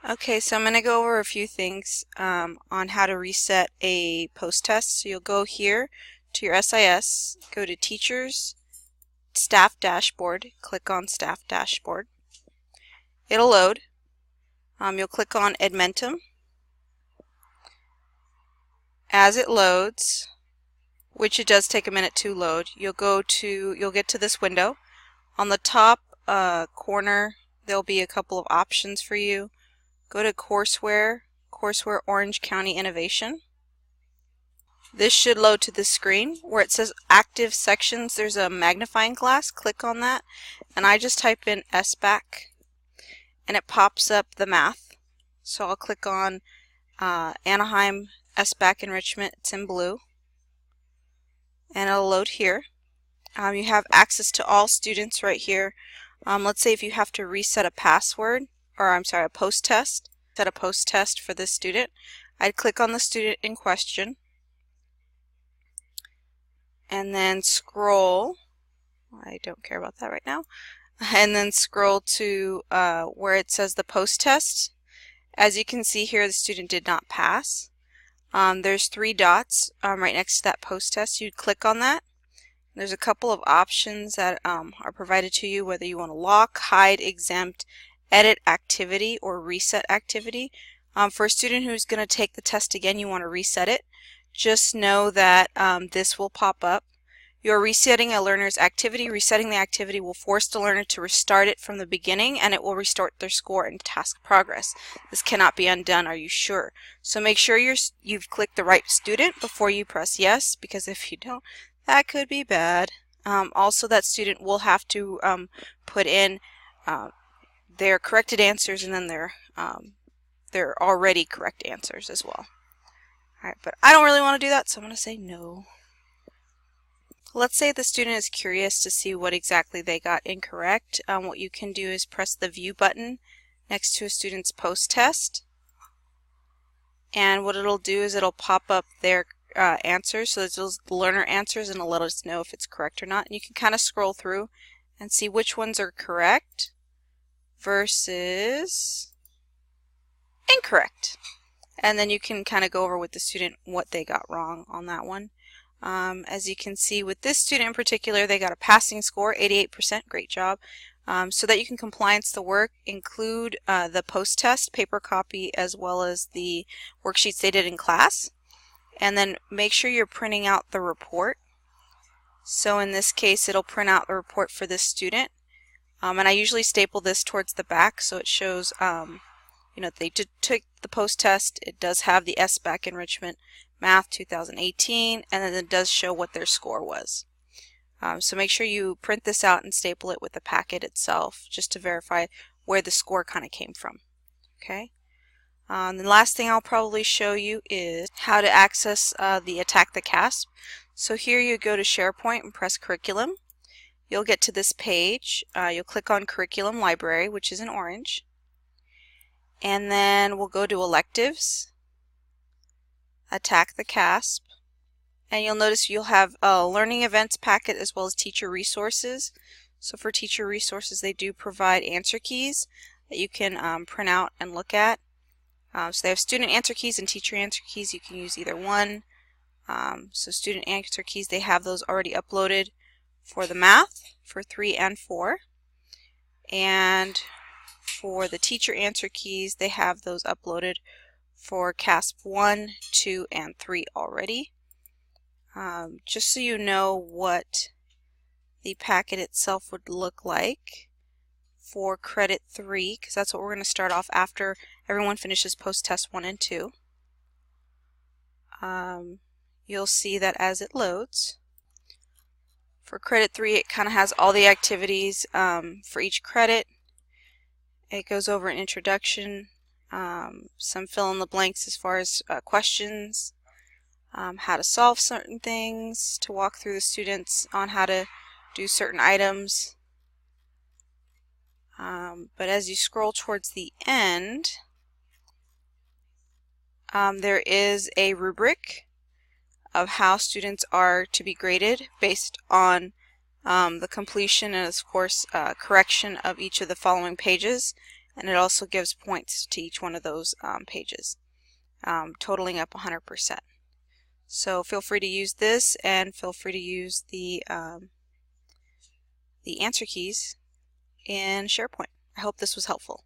Okay, so I'm going to go over a few things on how to reset a post-test. So you'll go here to your SIS, go to Teachers, Staff Dashboard, click on Staff Dashboard. It'll load. You'll click on Edmentum. As it loads, which it does take a minute to load, you'll get to this window. On the top corner, there'll be a couple of options for you. Go to Courseware Orange County Innovation. This should load to the screen where it says active sections. There's a magnifying glass. Click on that, and I just type in SBAC and it pops up the math. So I'll click on Anaheim SBAC enrichment. It's in blue, and it'll load here. You have access to all students right here. Let's say if you have to reset a password, or I'm sorry, a post test, set a post test for this student, I'd click on the student in question and then scroll. I don't care about that right now. And then scroll to where it says the post test. As you can see here, the student did not pass. There's 3 dots right next to that post test. You'd click on that. There's a couple of options that are provided to you, whether you want to lock, hide, exempt, edit activity, or reset activity. For a student who's going to take the test again, you want to reset it. Just know that this will pop up. You're resetting a learner's activity. Resetting the activity will force the learner to restart it from the beginning, and it will restart their score and task progress. This cannot be undone. Are you sure? So make sure you've clicked the right student before you press yes, because if you don't, that could be bad. Also, that student will have to put in their corrected answers and then their already correct answers as well. Alright, but I don't really want to do that, so I'm going to say no. Let's say the student is curious to see what exactly they got incorrect. What you can do is press the View button next to a student's post test, and what it'll do is it'll pop up their answers, so those learner answers, and it'll let us know if it's correct or not. And you can kind of scroll through and see which ones are correct versus incorrect. And then you can kind of go over with the student what they got wrong on that one. As you can see with this student in particular, they got a passing score, 88%, great job. So that you can compliance the work, include the post-test paper copy as well as the worksheets they did in class. And then make sure you're printing out the report. So in this case, it'll print out the report for this student. And I usually staple this towards the back so it shows, they did take the post-test. It does have the SBAC enrichment math 2018, and then it does show what their score was. So make sure you print this out and staple it with the packet itself just to verify where the score kind of came from. Okay. The last thing I'll probably show you is how to access the Attack the CAASP. So here you go to SharePoint and press Curriculum. You'll get to this page. You'll click on Curriculum Library, which is in orange. And then we'll go to Electives, Attack the CAASP. And you'll notice you'll have a Learning Events packet as well as Teacher Resources. So for Teacher Resources, they do provide answer keys that you can print out and look at. So they have student answer keys and teacher answer keys. You can use either one. So student answer keys, they have those already uploaded for the math for 3 and 4. And for the teacher answer keys, they have those uploaded for CAASP 1, 2, and 3 already. Just so you know what the packet itself would look like for credit 3, because that's what we're going to start off after everyone finishes post-test 1 and 2. You'll see that as it loads. For credit 3, it kind of has all the activities for each credit. It goes over an introduction, some fill in the blanks as far as questions, how to solve certain things, to walk through the students on how to do certain items. But as you scroll towards the end, there is a rubric of how students are to be graded based on the completion and, of course, correction of each of the following pages. and it also gives points to each one of those pages, totaling up 100%. So feel free to use this, and feel free to use the answer keys in SharePoint. I hope this was helpful.